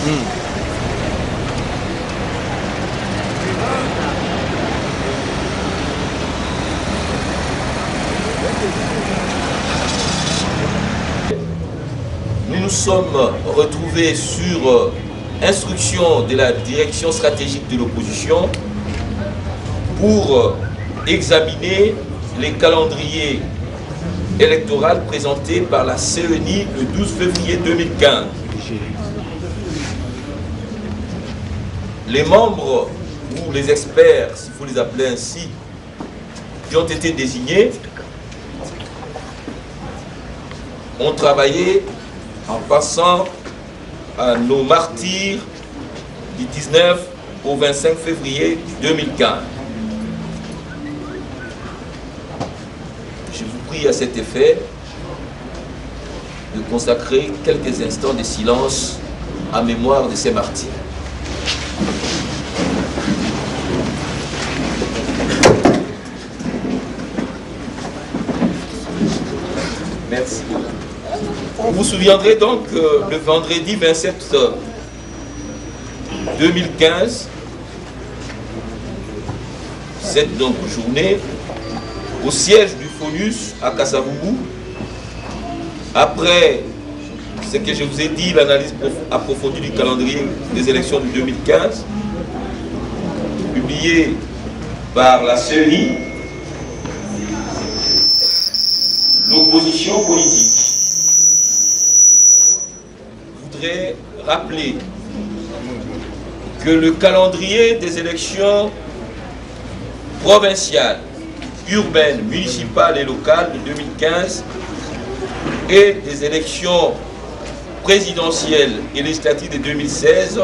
Nous nous sommes retrouvés sur instruction de la direction stratégique de l'opposition pour examiner les calendriers électoraux présentés par la CENI le 12 février 2015. Les membres ou les experts, s'il faut les appeler ainsi, qui ont été désignés ont travaillé en passant à nos martyrs du 19 au 25 février 2015. Je vous prie à cet effet de consacrer quelques instants de silence en mémoire de ces martyrs. Merci. Vous vous souviendrez donc que le vendredi 27 2015, cette donc journée, au siège du FONUS à Kasavubu, après ce que je vous ai dit, l'analyse approfondie du calendrier des élections de 2015, publiée par la CENI, l'opposition politique voudrait rappeler que le calendrier des élections provinciales, urbaines, municipales et locales de 2015 et des élections présidentielles et législatives de 2016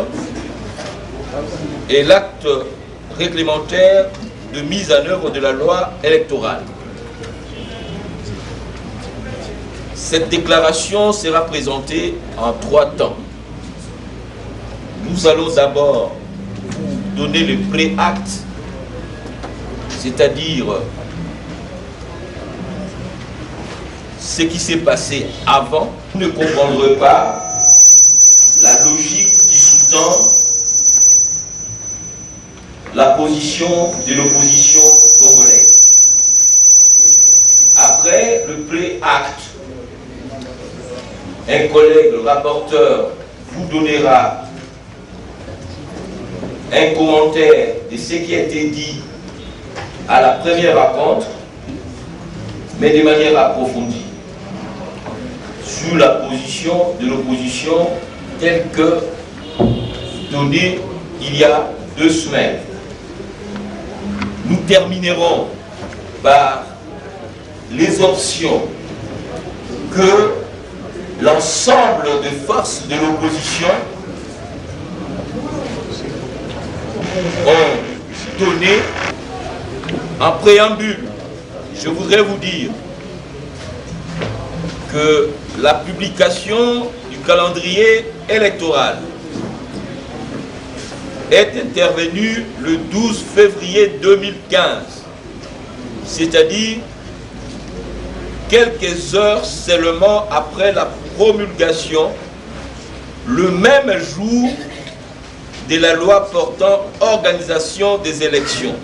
est l'acte réglementaire de mise en œuvre de la loi électorale. Cette déclaration sera présentée en 3 temps. Nous allons d'abord vous donner le pré-acte, c'est-à-dire ce qui s'est passé avant. Vous ne comprendrez pas la logique qui sous-tend la position de l'opposition congolaise. Après le pré-acte, un collègue, le rapporteur, vous donnera un commentaire de ce qui a été dit à la première rencontre, mais de manière approfondie, sur la position de l'opposition telle que donnée il y a 2 semaines. Nous terminerons par les options que l'ensemble des forces de l'opposition ont donné. En préambule, je voudrais vous dire que la publication du calendrier électoral est intervenue le 12 février 2015, c'est-à-dire quelques heures seulement après la promulgation, le même jour de la loi portant organisation des élections.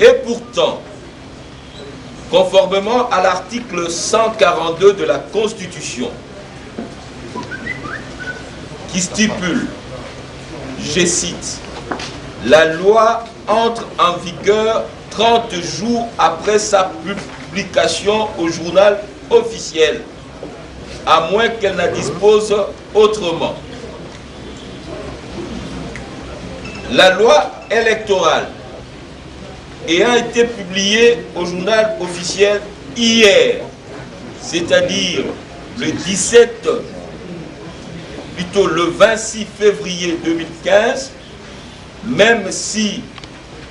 Et pourtant, conformément à l'article 142 de la Constitution, qui stipule, je cite, « La loi entre en vigueur 30 jours après sa publication au journal officiel, à moins qu'elle ne dispose autrement. » La loi électorale ayant été publiée au journal officiel hier, c'est-à-dire le 26 février 2015, même si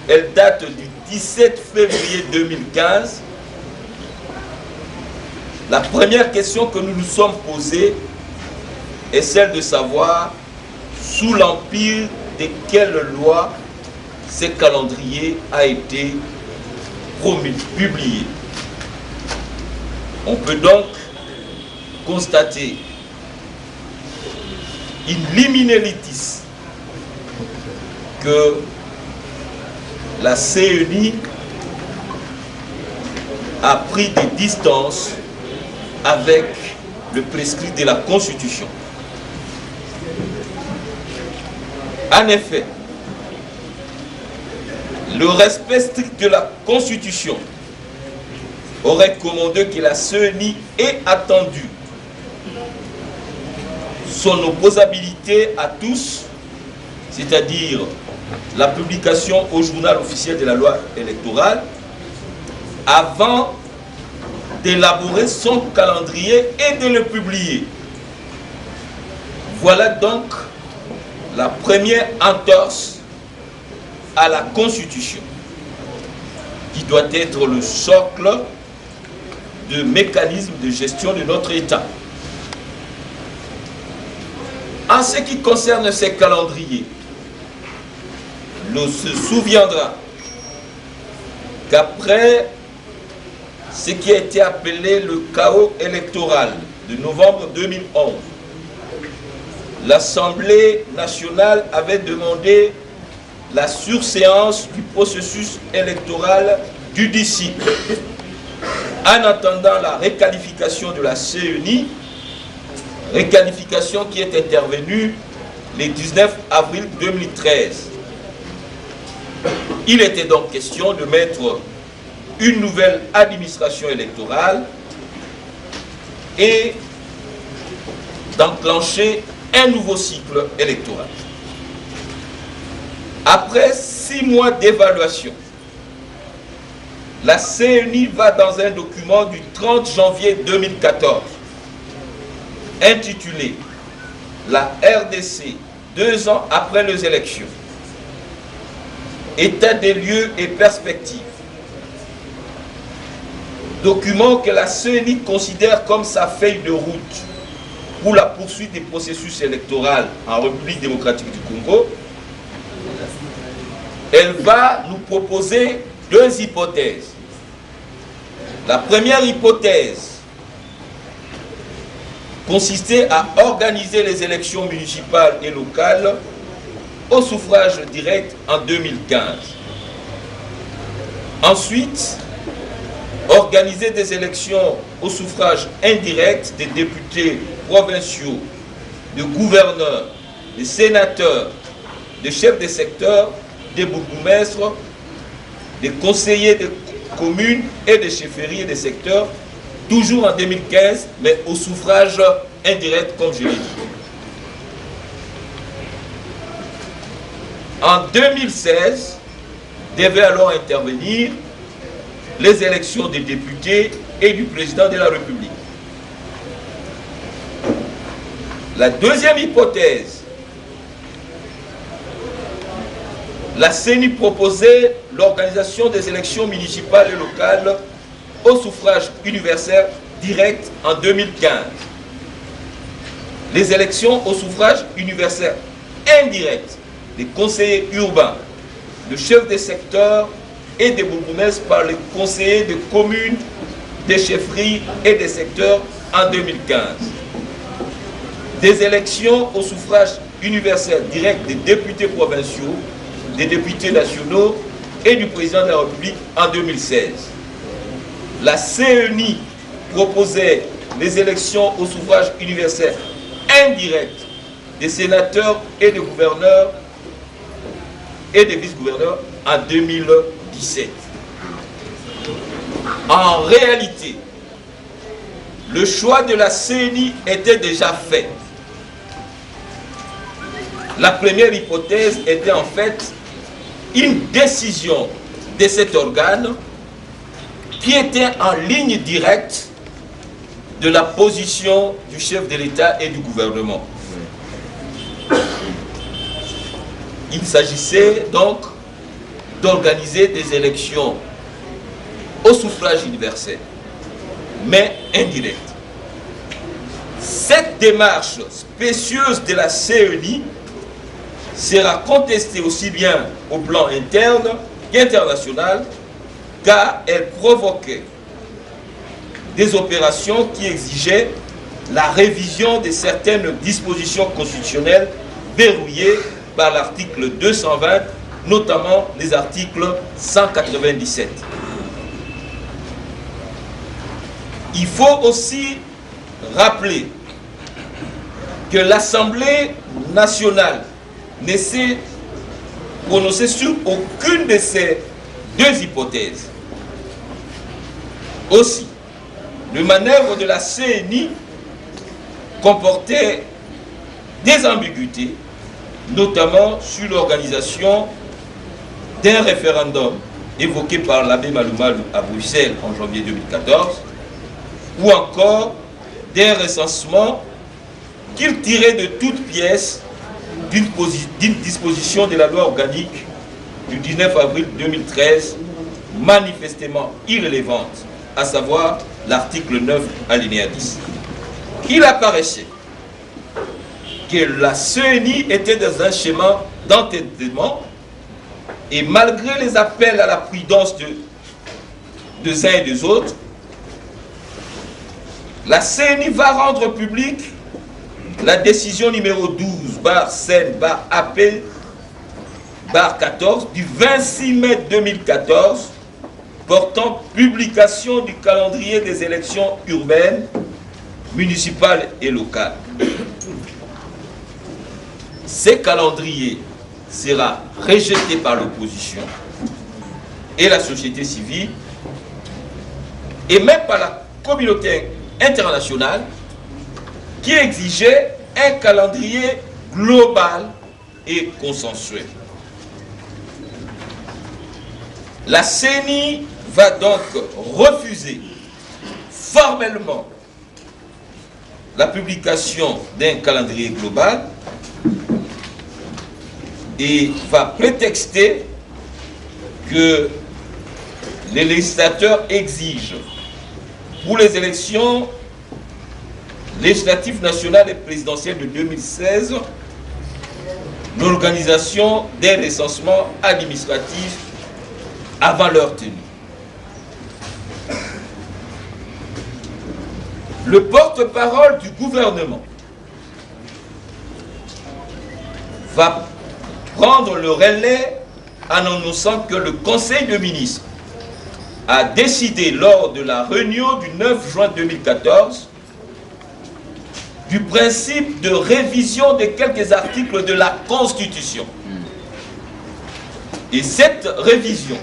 elle date du 17 février 2015, la première question que nous nous sommes posée est celle de savoir sous l'empire de quelle loi ce calendrier a été publié. On peut donc constater in limine litis, que la CENI a pris des distances avec le prescrit de la Constitution. En effet, le respect strict de la Constitution aurait commandé que la CENI ait attendu son opposabilité à tous, c'est-à-dire la publication au journal officiel de la loi électorale, avant d'élaborer son calendrier et de le publier. Voilà donc la première entorse à la Constitution, qui doit être le socle de mécanisme de gestion de notre État. En ce qui concerne ces calendriers, l'on se souviendra qu'après ce qui a été appelé le chaos électoral de novembre 2011, l'Assemblée nationale avait demandé la surséance du processus électoral judiciaire en attendant la requalification de la CENI, requalification qui est intervenue le 19 avril 2013. Il était donc question de mettre une nouvelle administration électorale et d'enclencher un nouveau cycle électoral. Après 6 mois d'évaluation, la CENI va dans un document du 30 janvier 2014 intitulé « La RDC, 2 ans après les élections. État des lieux et perspectives ». Document que la CENI considère comme sa feuille de route pour la poursuite des processus électoraux en République démocratique du Congo. Elle va nous proposer 2 hypothèses. La première hypothèse consistait à organiser les élections municipales et locales au suffrage direct en 2015. Ensuite, organiser des élections au suffrage indirect des députés provinciaux, de gouverneurs, de sénateurs, de chefs de secteur, des bourgmestres, des conseillers de communes et des chefferies et des secteurs, toujours en 2015, mais au suffrage indirect, comme je l'ai dit. En 2016, devaient alors intervenir les élections des députés et du président de la République. La deuxième hypothèse, la CENI proposait l'organisation des élections municipales et locales au suffrage universel direct en 2015. Les élections au suffrage universel indirect des conseillers urbains, de chefs de secteur et des bourgmestres par les conseillers de communes, des chefferies et des secteurs en 2015. Des élections au suffrage universel direct des députés provinciaux, des députés nationaux et du président de la République en 2016. La CENI proposait les élections au suffrage universel indirect des sénateurs et des gouverneurs et des vice-gouverneurs en 2017. En réalité, le choix de la CENI était déjà fait. La première hypothèse était en fait une décision de cet organe qui était en ligne directe de la position du chef de l'État et du gouvernement. Il s'agissait donc d'organiser des élections au suffrage universel, mais indirect. Cette démarche spécieuse de la CENI sera contestée aussi bien au plan interne qu'international, car elle provoquait des opérations qui exigeaient la révision de certaines dispositions constitutionnelles verrouillées par l'article 220, notamment les articles 197. Il faut aussi rappeler que l'Assemblée nationale ne s'est prononcée sur aucune de ces deux hypothèses. Aussi, le manœuvre de la CENI comportait des ambiguïtés, notamment sur l'organisation d'un référendum évoqué par l'abbé Malumalu à Bruxelles en janvier 2014, ou encore d'un recensement qu'il tirait de toutes pièces d'une disposition de la loi organique du 19 avril 2013, manifestement irrélevante, à savoir l'article 9, alinéa 10. Il apparaissait que la CENI était dans un schéma d'entêtement et malgré les appels à la prudence des uns et des autres, la CENI va rendre publique la décision numéro 12/CEN/AP/14 du 26 mai 2014 portant publication du calendrier des élections urbaines, municipales et locales. Ce calendrier sera rejeté par l'opposition et la société civile et même par la communauté internationale qui exigeait un calendrier global et consensuel. La CENI va donc refuser formellement la publication d'un calendrier global et va prétexter que les législateurs exigent pour les élections législatives nationales et présidentielles de 2016 l'organisation des recensements administratifs avant leur tenue. Le porte-parole du gouvernement va prendre le relais en annonçant que le Conseil de ministres a décidé lors de la réunion du 9 juin 2014 du principe de révision de quelques articles de la Constitution. Et cette révision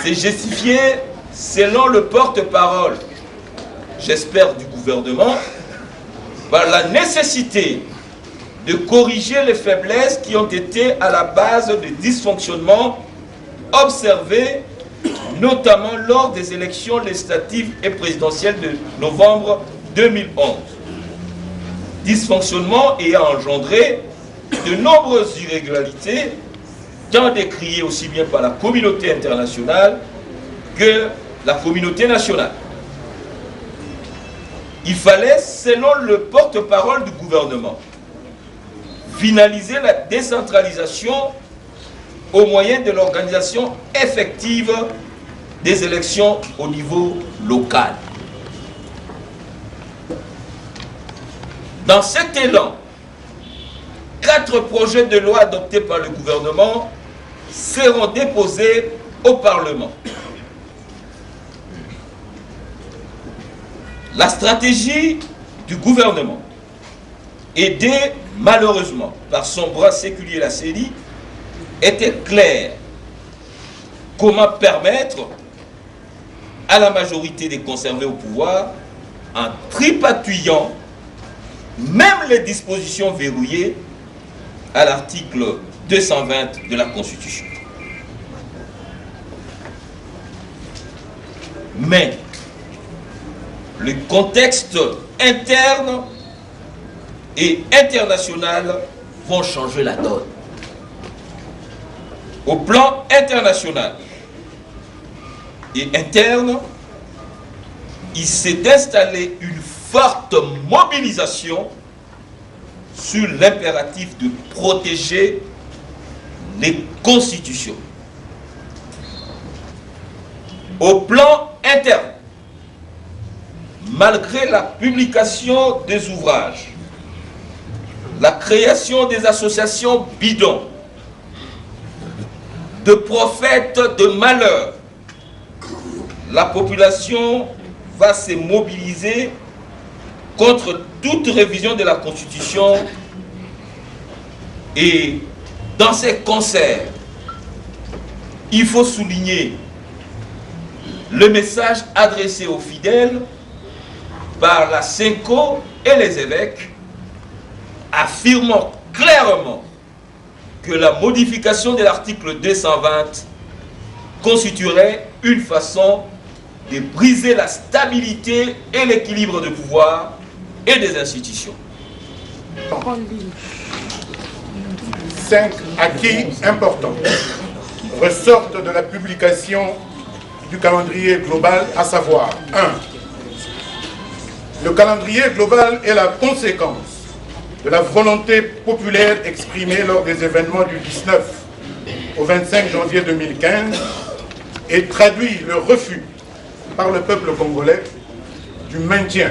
s'est justifiée selon le porte-parole, j'espère du gouvernement, par la nécessité de corriger les faiblesses qui ont été à la base des dysfonctionnements observés, notamment lors des élections législatives et présidentielles de novembre 2011. Dysfonctionnements ayant engendré de nombreuses irrégularités, tant décriées aussi bien par la communauté internationale que la communauté nationale. Il fallait, selon le porte-parole du gouvernement, finaliser la décentralisation au moyen de l'organisation effective des élections au niveau local. Dans cet élan, 4 projets de loi adoptés par le gouvernement seront déposés au Parlement. La stratégie du gouvernement, aidée malheureusement par son bras séculier, la CENI, était claire. Comment permettre à la majorité de conserver au pouvoir en tripatouillant même les dispositions verrouillées à l'article 220 de la Constitution. Mais le contexte interne et international vont changer la donne. Au plan international et interne, il s'est installé une forte mobilisation sur l'impératif de protéger les constitutions. Au plan interne, malgré la publication des ouvrages, la création des associations bidons, de prophètes de malheur, la population va se mobiliser contre toute révision de la Constitution et dans ces concerts, il faut souligner le message adressé aux fidèles par la SENCO et les évêques, affirmant clairement que la modification de l'article 220 constituerait une façon de briser la stabilité et l'équilibre de pouvoir et des institutions. 5 acquis importants ressortent de la publication du calendrier global, à savoir 1. Le calendrier global est la conséquence de la volonté populaire exprimée lors des événements du 19 au 25 janvier 2015 et traduit le refus par le peuple congolais du maintien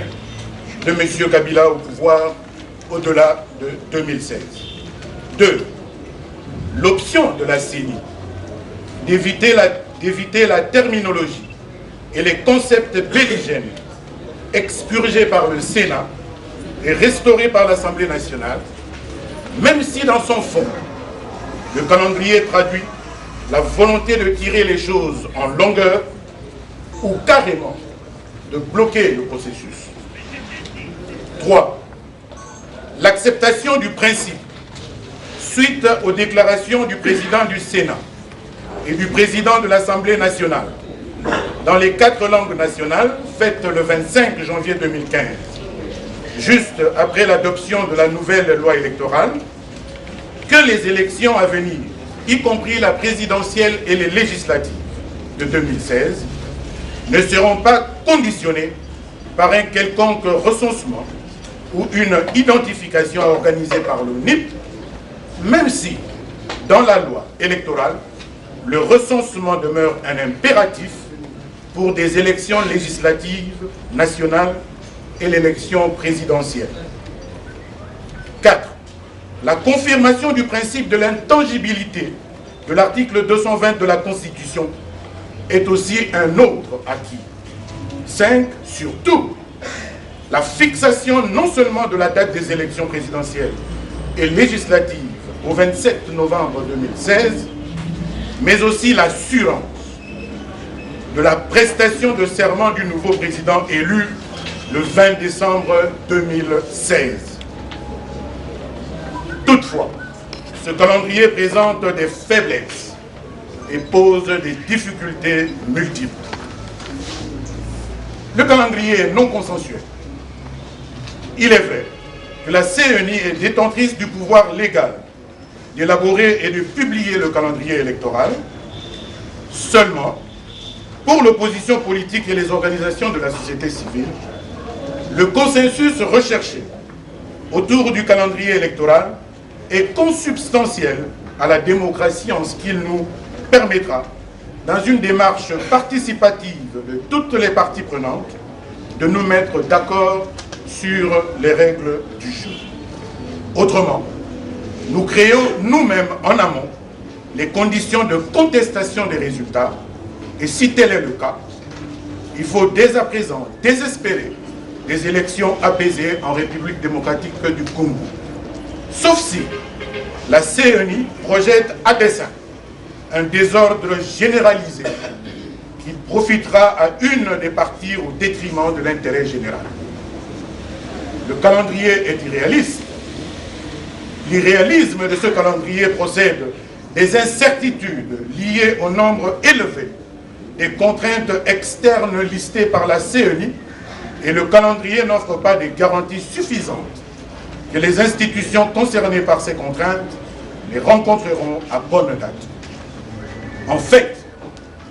de M. Kabila au pouvoir au-delà de 2016. 2. L'option de la CENI d'éviter la terminologie et les concepts belligènes expurgés par le Sénat et restaurés par l'Assemblée nationale, même si dans son fond, le calendrier traduit la volonté de tirer les choses en longueur ou carrément de bloquer le processus. 3. L'acceptation du principe suite aux déclarations du président du Sénat et du président de l'Assemblée nationale dans les 4 langues nationales faites le 25 janvier 2015, juste après l'adoption de la nouvelle loi électorale, que les élections à venir, y compris la présidentielle et les législatives de 2016, ne seront pas conditionnées par un quelconque recensement ou une identification organisée par le NIP, même si, dans la loi électorale, le recensement demeure un impératif pour des élections législatives nationales et l'élection présidentielle. 4. La confirmation du principe de l'intangibilité de l'article 220 de la Constitution est aussi un autre acquis. 5. Surtout, la fixation non seulement de la date des élections présidentielles et législatives au 27 novembre 2016, mais aussi l'assurance de la prestation de serment du nouveau président élu le 20 décembre 2016. Toutefois, ce calendrier présente des faiblesses et pose des difficultés multiples. Le calendrier est non consensuel. Il est vrai que la CENI est détentrice du pouvoir légal d'élaborer et de publier le calendrier électoral. Seulement, pour l'opposition politique et les organisations de la société civile, le consensus recherché autour du calendrier électoral est consubstantiel à la démocratie en ce qu'il nous permettra, dans une démarche participative de toutes les parties prenantes, de nous mettre d'accord sur les règles du jeu. Autrement, nous créons nous-mêmes en amont les conditions de contestation des résultats, et si tel est le cas, il faut dès à présent désespérer des élections apaisées en République démocratique du Congo. Sauf si la CENI projette à dessein un désordre généralisé qui profitera à une des parties au détriment de l'intérêt général. Le calendrier est irréaliste. L'irréalisme de ce calendrier procède des incertitudes liées au nombre élevé des contraintes externes listées par la CENI, et le calendrier n'offre pas des garanties suffisantes que les institutions concernées par ces contraintes les rencontreront à bonne date. En fait,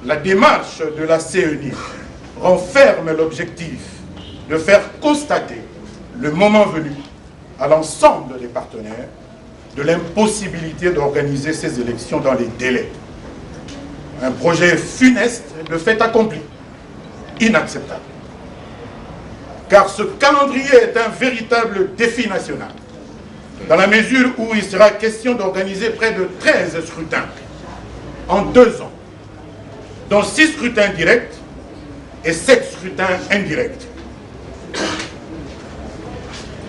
la démarche de la CENI renferme l'objectif de faire constater, le moment venu, à l'ensemble des partenaires, de l'impossibilité d'organiser ces élections dans les délais. Un projet funeste de fait accompli, inacceptable. car ce calendrier est un véritable défi national, dans la mesure où il sera question d'organiser près de 13 scrutins en 2 ans, dont 6 scrutins directs et 7 scrutins indirects.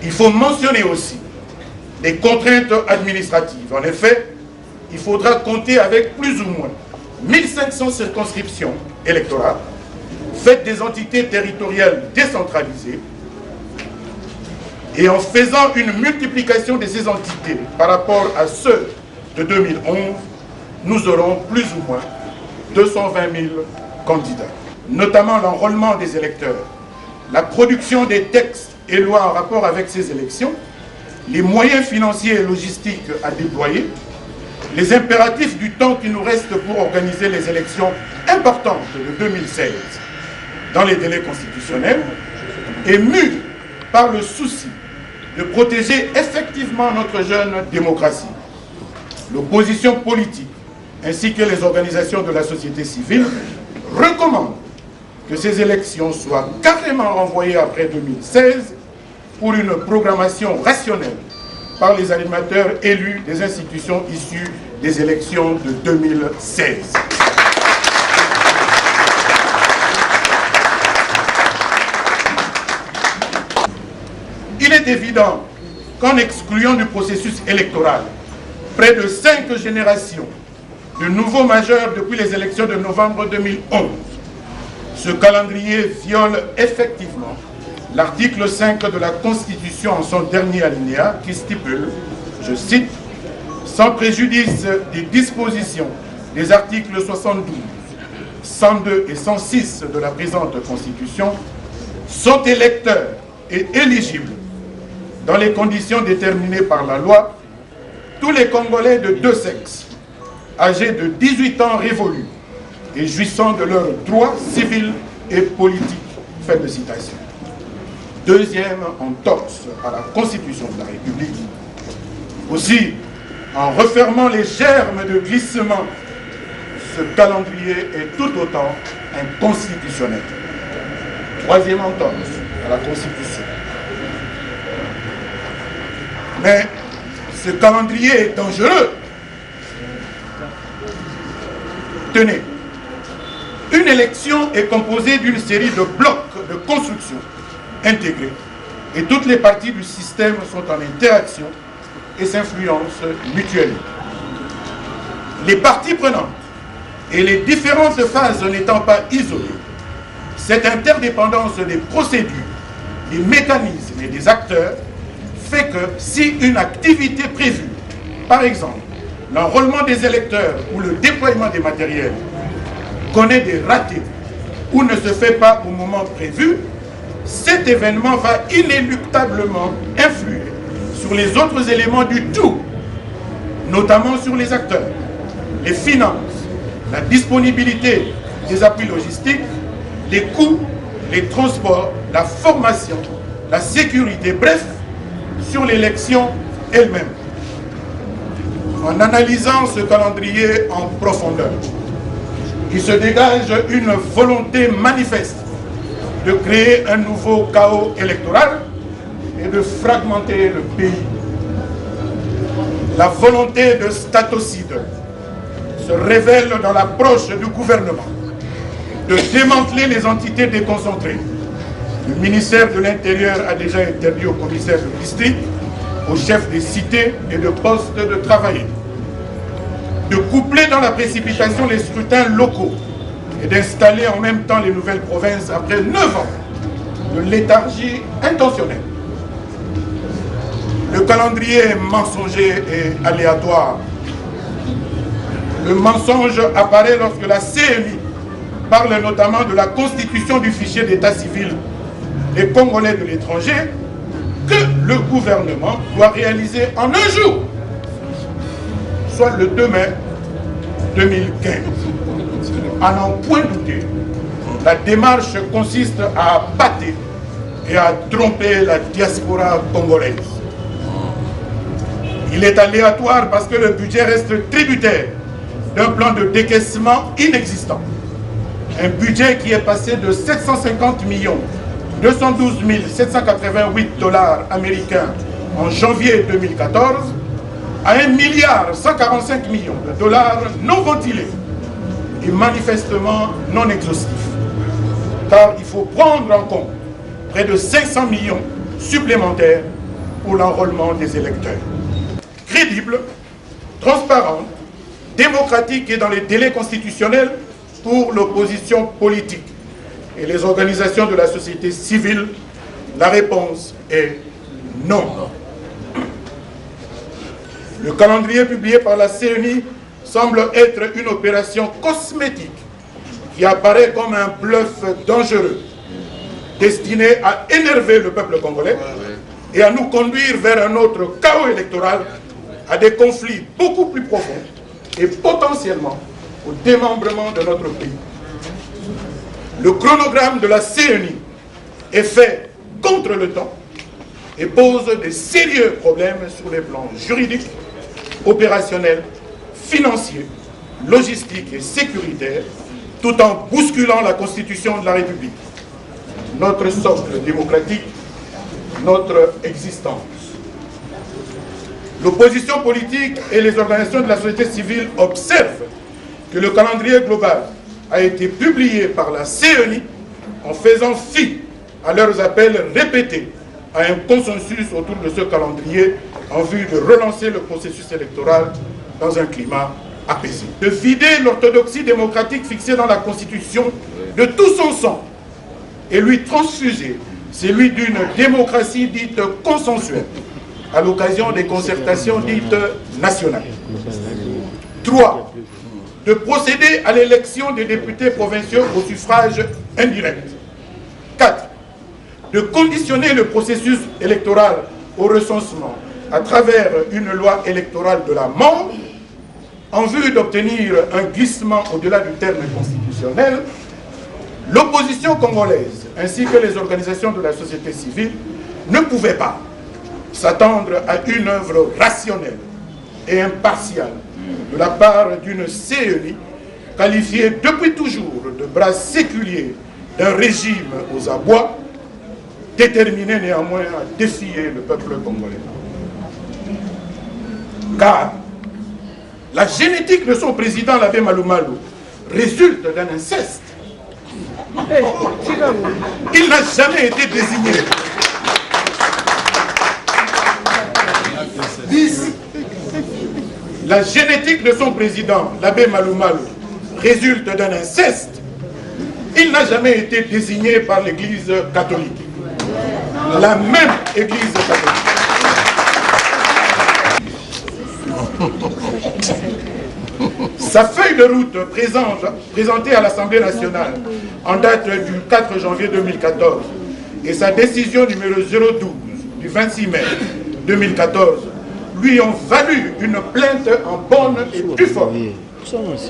Il faut mentionner aussi les contraintes administratives. En effet, il faudra compter avec plus ou moins 1500 circonscriptions électorales, faites des entités territoriales décentralisées, et en faisant une multiplication de ces entités par rapport à ceux de 2011, nous aurons plus ou moins 220 000 candidats. Notamment l'enrôlement des électeurs, la production des textes et lois en rapport avec ces élections, les moyens financiers et logistiques à déployer, les impératifs du temps qui nous reste pour organiser les élections importantes de 2016 dans les délais constitutionnels, et mus par le souci de protéger effectivement notre jeune démocratie. L'opposition politique ainsi que les organisations de la société civile recommandent que ces élections soient carrément renvoyées après 2016 pour une programmation rationnelle par les animateurs élus des institutions issues des élections de 2016. Il est évident qu'en excluant du processus électoral près de 5 générations de nouveaux majeurs depuis les élections de novembre 2011, ce calendrier viole effectivement l'article 5 de la Constitution en son dernier alinéa qui stipule, je cite, « Sans préjudice des dispositions des articles 72, 102 et 106 de la présente Constitution, sont électeurs et éligibles dans les conditions déterminées par la loi, tous les Congolais de 2 sexes, âgés de 18 ans révolus et jouissant de leurs droits civils et politiques. » Fin de citation. Deuxième entorse à la Constitution de la République. Aussi, en refermant les germes de glissement, ce calendrier est tout autant inconstitutionnel. Troisième entorse à la Constitution. Mais ce calendrier est dangereux. Tenez, une élection est composée d'une série de blocs de construction intégrés et toutes les parties du système sont en interaction et s'influencent mutuellement. Les parties prenantes et les différentes phases n'étant pas isolées, cette interdépendance des procédures, des mécanismes et des acteurs fait que si une activité prévue, par exemple l'enrôlement des électeurs ou le déploiement des matériels, connaît des ratés ou ne se fait pas au moment prévu, cet événement va inéluctablement influer sur les autres éléments du tout, notamment sur les acteurs, les finances, la disponibilité des appuis logistiques, les coûts, les transports, la formation, la sécurité, bref, sur l'élection elle-même. En analysant ce calendrier en profondeur, il se dégage une volonté manifeste de créer un nouveau chaos électoral et de fragmenter le pays. La volonté de statocide se révèle dans l'approche du gouvernement de démanteler les entités déconcentrées. Le ministère de l'Intérieur a déjà interdit aux commissaires de district, aux chefs des cités et de postes de travailler, de coupler dans la précipitation les scrutins locaux et d'installer en même temps les nouvelles provinces après 9 ans de léthargie intentionnelle. Le calendrier est mensonger et aléatoire. Le mensonge apparaît lorsque la CNI parle notamment de la constitution du fichier d'état civil des Congolais de l'étranger que le gouvernement doit réaliser en un jour, soit le 2 mai 2015. À n'en point douter, la démarche consiste à appâter et à tromper la diaspora congolaise. Il est aléatoire parce que le budget reste tributaire d'un plan de décaissement inexistant. Un budget qui est passé de 750 millions 212 788 $ américains en janvier 2014 à 1,145 milliard $ non ventilés et manifestement non exhaustifs. Car il faut prendre en compte près de 500 millions supplémentaires pour l'enrôlement des électeurs. Crédible, transparente, démocratique et dans les délais constitutionnels pour l'opposition politique et les organisations de la société civile, la réponse est non. Le calendrier publié par la CENI semble être une opération cosmétique qui apparaît comme un bluff dangereux, destiné à énerver le peuple congolais et à nous conduire vers un autre chaos électoral, à des conflits beaucoup plus profonds et potentiellement au démembrement de notre pays. Le chronogramme de la CENI est fait contre le temps et pose des sérieux problèmes sur les plans juridiques, opérationnels, financiers, logistiques et sécuritaires, tout en bousculant la Constitution de la République, notre socle démocratique, notre existence. L'opposition politique et les organisations de la société civile observent que le calendrier global a été publié par la CENI en faisant fi à leurs appels répétés à un consensus autour de ce calendrier en vue de relancer le processus électoral dans un climat apaisé. De vider l'orthodoxie démocratique fixée dans la Constitution de tout son sang et lui transfuser celui d'une démocratie dite consensuelle à l'occasion des concertations dites nationales. 3. De procéder à l'élection des députés provinciaux au suffrage indirect. 4. De conditionner le processus électoral au recensement à travers une loi électorale de la mort en vue d'obtenir un glissement au-delà du terme constitutionnel. L'opposition congolaise ainsi que les organisations de la société civile ne pouvaient pas s'attendre à une œuvre rationnelle et impartiale de la part d'une CENI qualifiée depuis toujours de bras séculier d'un régime aux abois, déterminé néanmoins à défier le peuple congolais. Car la génétique de son président, l'abbé Malou Malou, résulte d'un inceste. Il n'a jamais été désigné. 10. La génétique de son président, l'abbé Malou Malou, résulte d'un inceste. Il n'a jamais été désigné par l'Église catholique. La même Église catholique. Sa feuille de route présentée à l'Assemblée nationale en date du 4 janvier 2014 et sa décision numéro 012 du 26 mai 2014 lui ont valu une plainte en bonne et due forme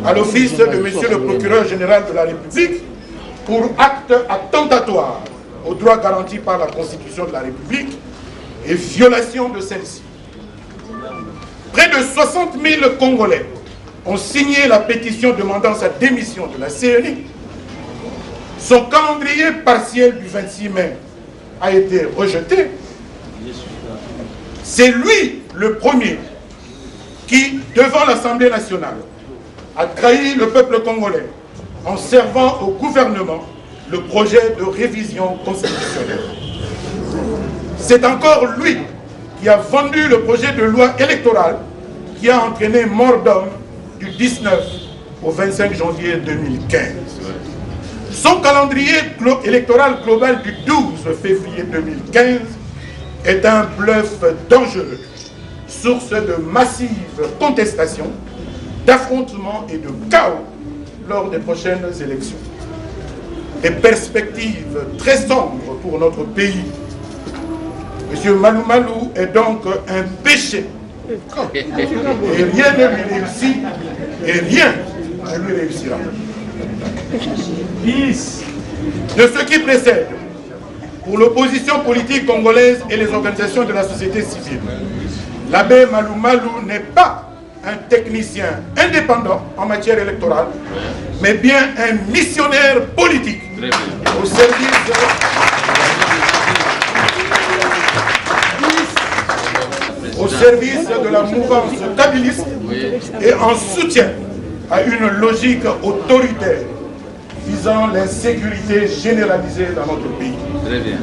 à l'office de Monsieur le procureur général de la République pour acte attentatoire aux droits garantis par la Constitution de la République et violation de celle-ci. Près de 60 000 Congolais ont signé la pétition demandant sa démission de la CENI. Son calendrier partiel du 26 mai a été rejeté. C'est lui le premier qui, devant l'Assemblée nationale, a trahi le peuple congolais en servant au gouvernement le projet de révision constitutionnelle. C'est encore lui qui a vendu le projet de loi électorale qui a entraîné mort d'homme du 19 au 25 janvier 2015. Son calendrier électoral global du 12 février 2015 est un bluff dangereux, source de massives contestations, d'affrontements et de chaos lors des prochaines élections. Des perspectives très sombres pour notre pays. M. Malou Malou est donc un péché. Et rien ne lui réussit, et rien ne lui réussira. De ce qui précède, pour l'opposition politique congolaise et les organisations de la société civile, l'abbé Malou Malou n'est pas un technicien indépendant en matière électorale, mais bien un missionnaire politique au service de service de la mouvance kabiliste et en soutien à une logique autoritaire visant l'insécurité généralisée dans notre pays. Très bien.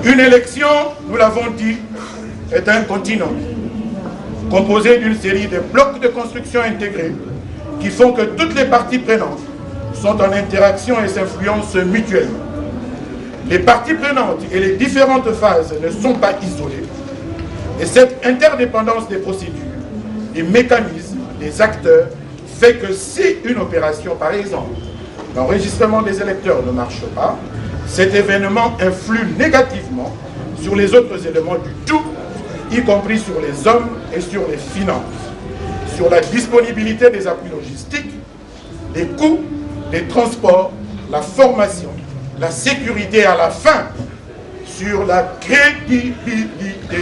Une élection, nous l'avons dit, est un continuum composé d'une série de blocs de construction intégrés qui font que toutes les parties prenantes sont en interaction et s'influencent mutuellement. Les parties prenantes et les différentes phases ne sont pas isolées et cette interdépendance des procédures, des mécanismes, des acteurs fait que si une opération, par exemple, l'enregistrement des électeurs ne marche pas, cet événement influe négativement sur les autres éléments du tout, y compris sur les hommes et sur les finances, sur la disponibilité des appuis logistiques, les coûts, les transports, la formation, la sécurité à la fin, sur la crédibilité de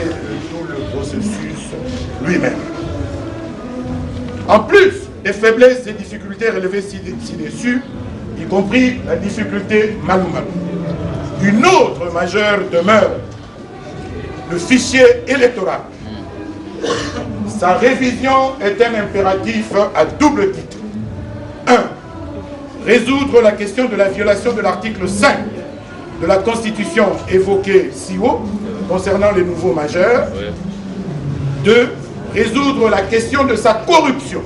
tout le processus lui-même. En plus des faiblesses et difficultés relevées ci-dessus, y compris la difficulté malou. Une autre majeure demeure le fichier électoral. Sa révision est un impératif à double titre. 1. Résoudre la question de la violation de l'article 5 de la Constitution évoquée si haut concernant les nouveaux majeurs. 2. Résoudre la question de sa corruption,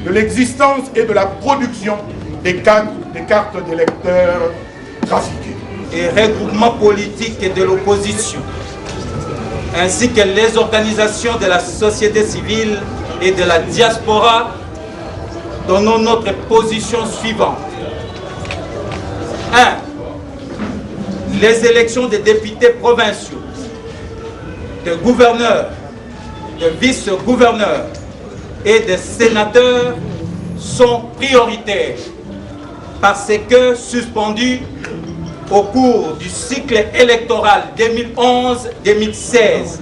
de l'existence et de la production des cartes d'électeurs trafiquées. Et regroupements politiques de l'opposition, ainsi que les organisations de la société civile et de la diaspora, donnons notre position suivante. 1. Les élections des députés provinciaux, de gouverneurs, de vice-gouverneurs et de sénateurs sont prioritaires parce que suspendus au cours du cycle électoral 2011-2016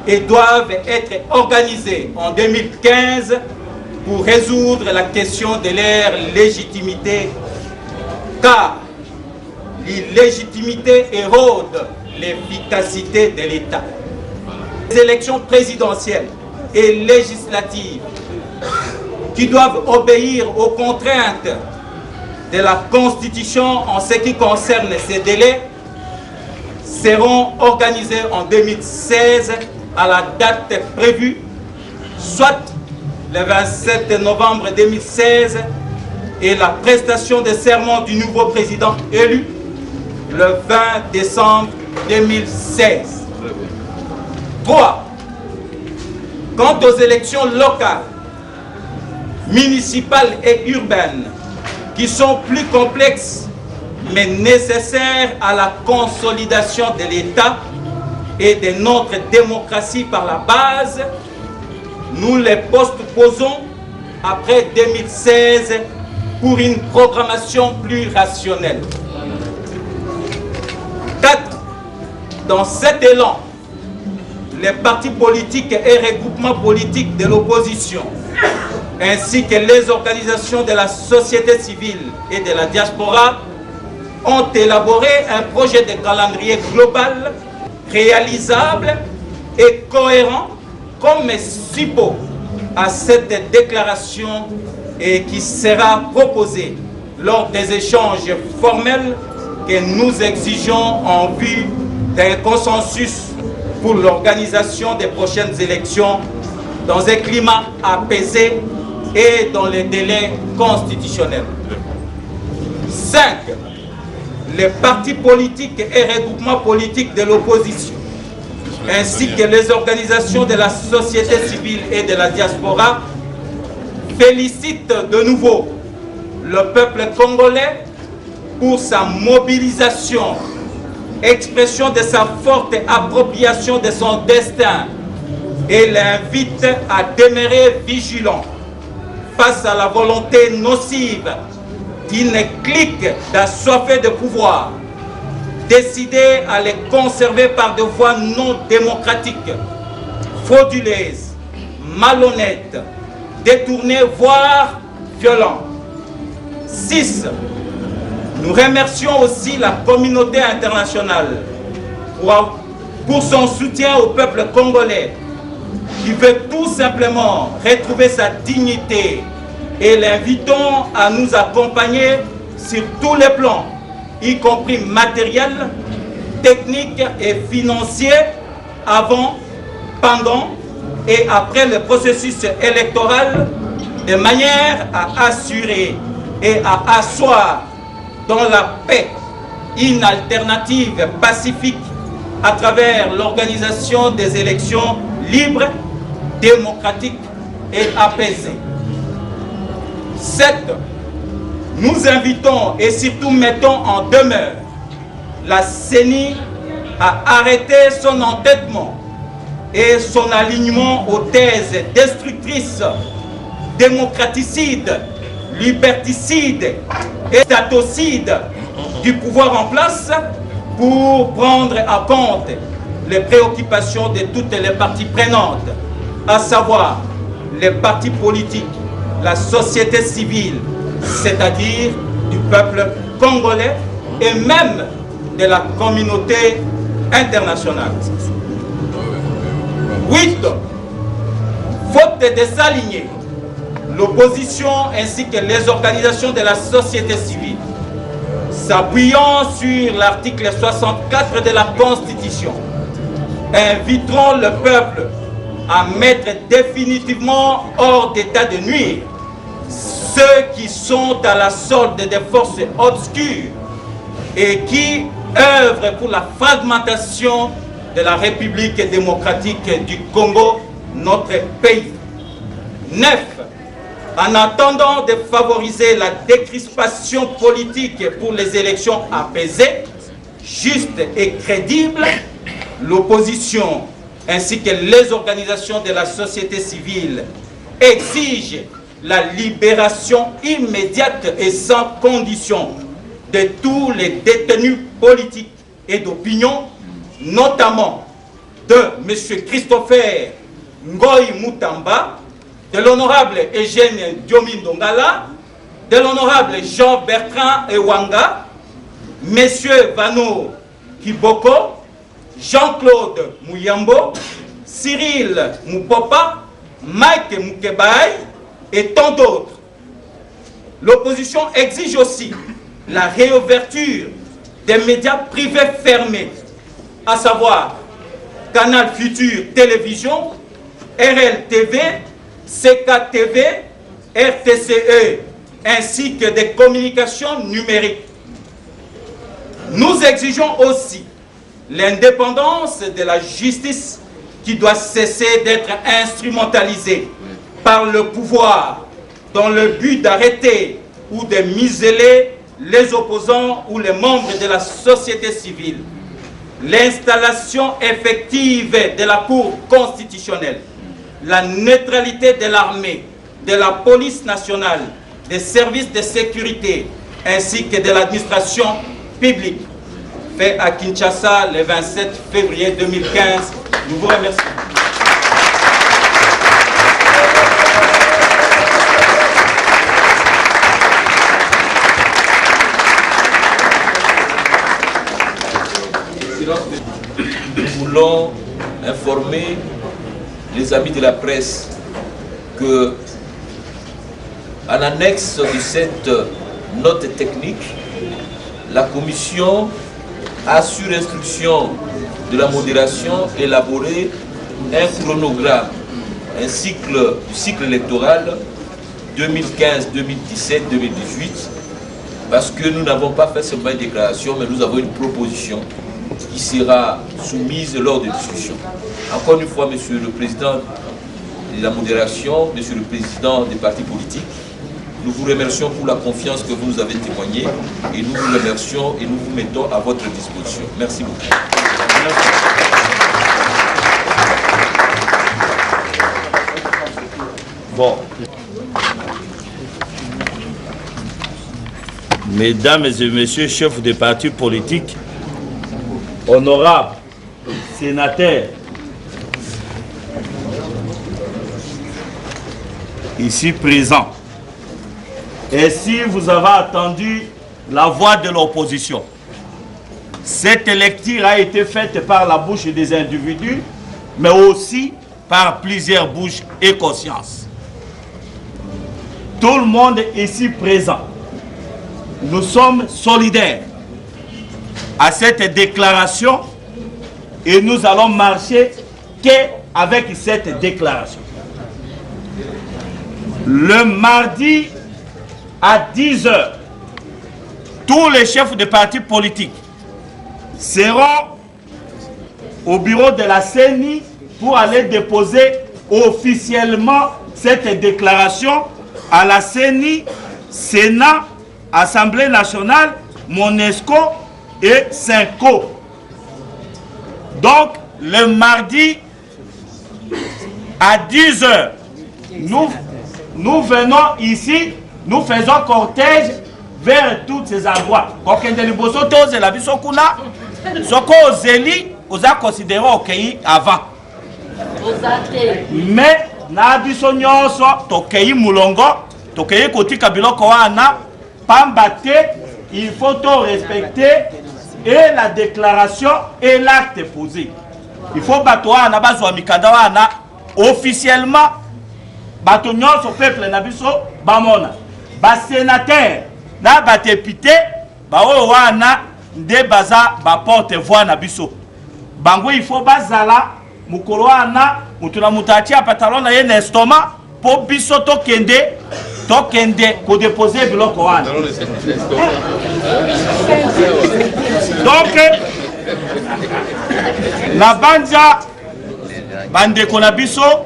et doivent être organisés en 2015 pour résoudre la question de leur légitimité, car l'illégitimité érode l'efficacité de l'État. Les élections présidentielles et législatives qui doivent obéir aux contraintes de la Constitution en ce qui concerne ces délais seront organisées en 2016 à la date prévue, soit le 27 novembre 2016 et la prestation de serment du nouveau président élu le 20 décembre 2016. 3. Quant aux élections locales, municipales et urbaines, qui sont plus complexes mais nécessaires à la consolidation de l'État et de notre démocratie par la base, nous les postposons après 2016 pour une programmation plus rationnelle. 4. Dans cet élan, les partis politiques et regroupements politiques de l'opposition, ainsi que les organisations de la société civile et de la diaspora, ont élaboré un projet de calendrier global, réalisable et cohérent comme support à cette déclaration et qui sera proposé lors des échanges formels que nous exigeons en vue d'un consensus pour l'organisation des prochaines élections dans un climat apaisé et dans les délais constitutionnels. 5. Les partis politiques et regroupements politiques de l'opposition, ainsi que les organisations de la société civile et de la diaspora, félicitent de nouveau le peuple congolais pour sa mobilisation, expression de sa forte appropriation de son destin, et l'invite à demeurer vigilant face à la volonté nocive d'une clique d'assoiffés de pouvoir, décidée à les conserver par des voies non démocratiques, frauduleuses, malhonnêtes, détournées, voire violentes. 6. Nous remercions aussi la communauté internationale pour son soutien au peuple congolais qui veut tout simplement retrouver sa dignité, et l'invitons à nous accompagner sur tous les plans, y compris matériel, technique et financier, avant, pendant et après le processus électoral, de manière à assurer et à asseoir dans la paix une alternative pacifique à travers l'organisation des élections libres, démocratiques et apaisées. 7. Nous invitons et surtout mettons en demeure la CENI à arrêter son entêtement et son alignement aux thèses destructrices, démocraticides, liberticides et statocides du pouvoir en place pour prendre en compte les préoccupations de toutes les parties prenantes, à savoir les partis politiques, la société civile, c'est-à-dire du peuple congolais et même de la communauté internationale. 8. Faute de s'aligner, l'opposition ainsi que les organisations de la société civile, s'appuyant sur l'article 64 de la Constitution, inviteront le peuple à mettre définitivement hors d'état de nuire ceux qui sont à la solde des forces obscures et qui œuvrent pour la fragmentation de la République démocratique du Congo, notre pays. 9. En attendant de favoriser la décrispation politique pour les élections apaisées, justes et crédibles, l'opposition ainsi que les organisations de la société civile exigent la libération immédiate et sans condition de tous les détenus politiques et d'opinion, notamment de M. Christopher Ngoï Moutamba, de l'honorable Eugène Diomindongala, de l'honorable Jean-Bertrand Ewanga, M. Vano Kiboko, Jean-Claude Mouyambo, Cyril Moupopa, Mike Moukebaï et tant d'autres. L'opposition exige aussi la réouverture des médias privés fermés, à savoir Canal Futur Télévision, RLTV, CKTV, RTCE, ainsi que des communications numériques. Nous exigeons aussi l'indépendance de la justice qui doit cesser d'être instrumentalisée par le pouvoir dans le but d'arrêter ou de museler les opposants ou les membres de la société civile. L'installation effective de la Cour constitutionnelle, la neutralité de l'armée, de la police nationale, des services de sécurité ainsi que de l'administration publique, fait à Kinshasa le 27 février 2015. Nous vous remercions. Nous voulons informer les amis de la presse que, en annexe de cette note technique, la Commission a, sur instruction de la modération, élaboré un chronogramme, un cycle du cycle électoral 2015, 2017, 2018, parce que nous n'avons pas fait seulement une déclaration, mais nous avons une proposition qui sera soumise lors de discussions. Encore une fois, Monsieur le Président de la modération, Monsieur le Président des partis politiques, nous vous remercions pour la confiance que vous nous avez témoignée et nous vous remercions et nous vous mettons à votre disposition. Merci beaucoup. Bon. Mesdames et messieurs, chefs des partis politiques, honorables sénateurs, ici présents, et si vous avez attendu la voix de l'opposition, Cette lecture a été faite par la bouche des individus, mais aussi par plusieurs bouches et consciences. Tout le monde ici présent, nous sommes solidaires à cette déclaration et nous allons marcher qu'avec cette déclaration. Le mardi à 10 h, tous les chefs de partis politiques seront au bureau de la CENI pour aller déposer officiellement cette déclaration à la CENI, Sénat, Assemblée nationale, Monesco et Cinco. Donc, le mardi à 10 h, nous venons ici, nous faisons cortège vers tous ces endroits. Vous a considéré au pays avant. Mais na biso nyonso tokei mulongo, tokei kotika biloko wana, pambate, il faut tout respecter et la déclaration et l'acte posé. Il faut bato wana bazwa mikanda wana officiellement bato nyonso peuple na biso bamona. Ba sénateur na ba député ba oyo wana nde baza ba porte-voix na biso. Bango il faut bazala mukolo wana mutuna mutatia pantalon na ye na estomac po biso tokende ko déposer biloko wana. Donc la banja bandeko na biso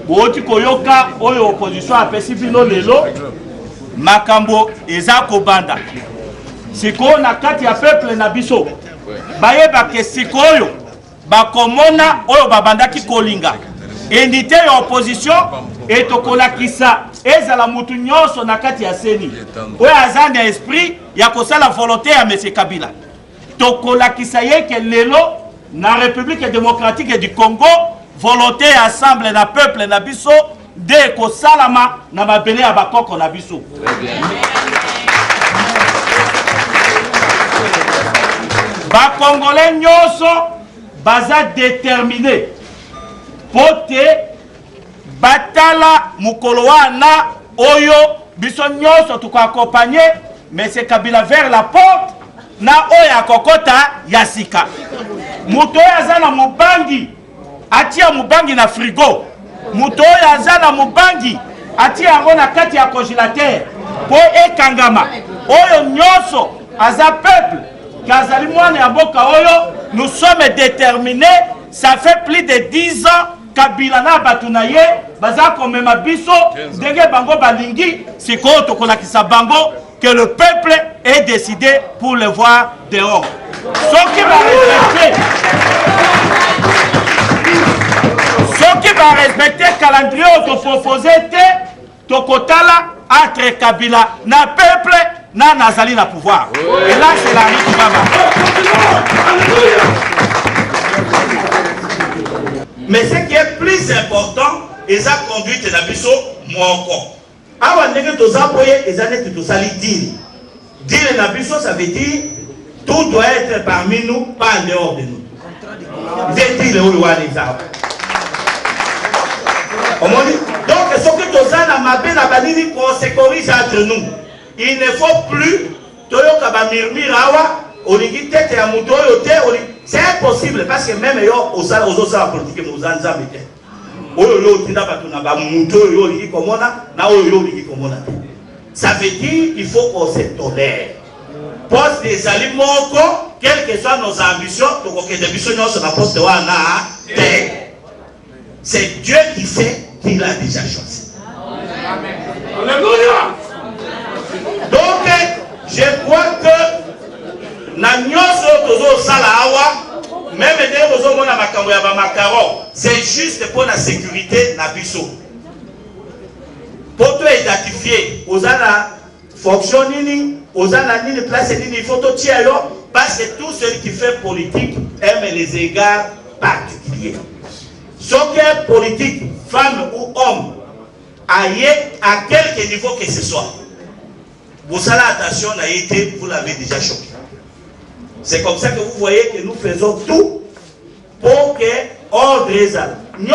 booti koyoka oyo opposition apesi bino lelo makambo eza kobanda sikoyo na kati ya peuple na biso bayeba ke sikoyo bakomona oyo babandaki kolinga unité ya opposition etokolakisa ezala mutu nyonso na kati ya CENI oyo aza na esprit ya kosala volonté ya M. Kabila tokolakisa ye ke lelo na République démocratique du Congo volonté ya assemble na peuple na biso de kosalama na mabele ya bakoko na biso. Ba Congolais nyonso baza déterminé pote batala mukolo wana oyo biso nyonso tuko accompagner M. Kabila vers la porte na oyo akokota ya sika. Muto oyo aza na mubangi atia mubangi na frigo. Muto oyo aza na mubangi atia yango na kati ya congélateur po ekangama. Oyo nyonso aza peuple kazali mwana ya mboka oyo. Nous sommes déterminés, ça fait plus de 10 ans Kabila na batuna ye baza komema biso ndenge bango balingi sikoyo tokolakisa bango que le peuple est décidé pour le voir dehors. Ceux qui va respecter calendrier autoproposé tokotala entre Kabila na peuple na nazali na pouvoir. Et là c'est la rue. Mais ce qui est plus important, c'est la conduite de la biso moko. Awa ndenge tozaboye ezane tutosali deal. Deal na biso ça veut dire tout doit être parmi nous, pas en dehors de nous. Des deals où wana ezaba. Donc ce que tozana mabe na banini qu'on se corrige entre nous. Il ne faut plus toyoka ba murmure awa olingi tete ya muto oyo te c'est impossible parce que même yo osala ozosala politique mozanza mete oyo yo tinda bato na ba muto oyo olingi komona na oyo yo olingi komona. Ça veut dire il faut qu'on se tolère. Poste des alimoko, quelles que soient nos ambitions, donc que des ambitions sur la poste wana te. C'est Dieu qui sait qu'il a déjà choisi. Alléluia. Donc je crois que na nyoso tozo sala awa même de tozo mona makambo ya ba makaro c'est juste pour la sécurité na biso pour to identifier ozana fonction nini ozana nini place nini il faut to tia yo parce que tout celui qui fait politique aime les égards particuliers. Ce qui est politique femme ou homme aille à quelque niveau que ce soit vous allez attention à été vous l'avez déjà choqué. C'est comme ça que vous voyez que nous faisons tout pour que ordre les âmes. Nous,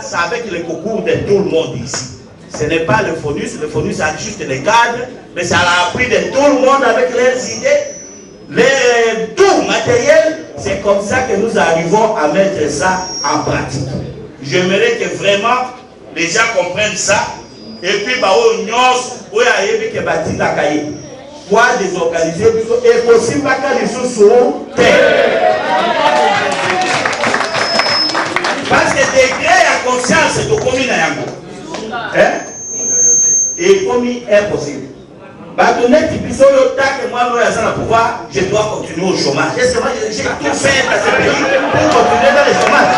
c'est avec le concours de tout le monde ici. Ce n'est pas le FONUS a juste les cadres, mais ça a appris de tout le monde avec leurs idées, tout matériel. C'est comme ça que nous arrivons à mettre ça en pratique. J'aimerais que vraiment les gens comprennent ça. Et puis, quoi désorganiser et possible que les choses sont terre. Parce que degré à conscience c'est au commun à hein? Et commis impossible. Bâtonnet qui puisse que moi, pouvoir, je dois continuer au chômage. J'ai tout fait dans ce pays pour continuer dans le chômage.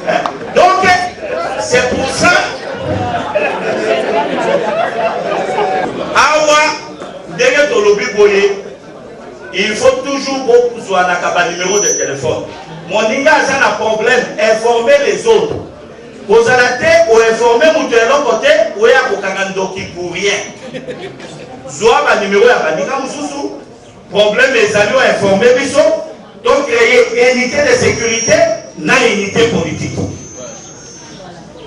Hein? Donc, c'est pour ça. Il faut toujours beaucoup sur un numéro de téléphone. Mon ninga a un problème, informer les autres. Vous allez ou informer mon de l'autre côté ou il y a pour rien. Soit un numéro à Banika Moussou, problème les amis ont informé Bisso, donc créer unité de sécurité, na unité politique.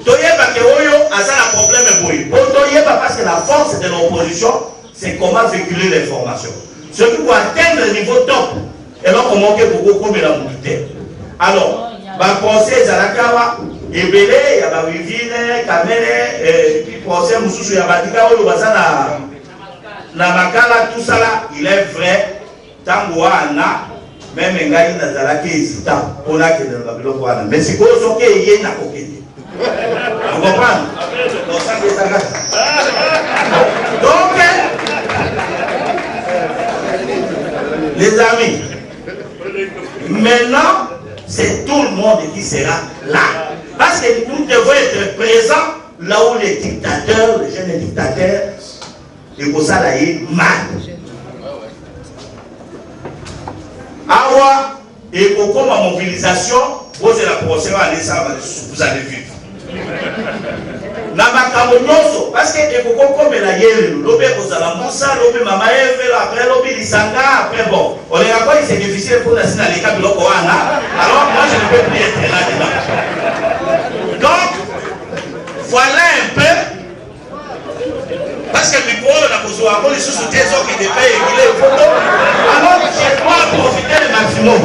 Toyeba que Oyo a un problème parce que la force de l'opposition, c'est comment véhiculer l'information. Ce qui doit atteindre le niveau top, et donc on manque beaucoup comme la mobilité. Alors, conseil Zalakawa, Ebele, il y a Wivine, Kamene, et puis conseil Moussou, il y a Batika, na Makala, tout ça là, il est vrai, Tangoa, Anna, même Ngaï Nazalaki hésitant, on a que dans la ville. Mais c'est quoi ce qui est na Kokedi? Vous comprenez? Donc, ça c'est ça. Donc, les amis, maintenant, c'est tout le monde qui sera là. Parce que nous devons être présents là où les dictateurs, les jeunes dictateurs, les Kossalaï, mal. Awa, et pour ma mobilisation, vous allez la procédure, vous allez vivre. Parce que il faut qu'on la yelle, l'obé aux alamoussa, l'obé mama eve, après l'obé l'isanga, après bon. On est d'accord, c'est difficile pour la signaler les câbles locaux. Alors moi je ne peux plus être là-dedans. Donc, voilà un peu. Parce que le micro, la besoin de les sous-soutiens qui étaient payés, alors je dois profiter le maximum.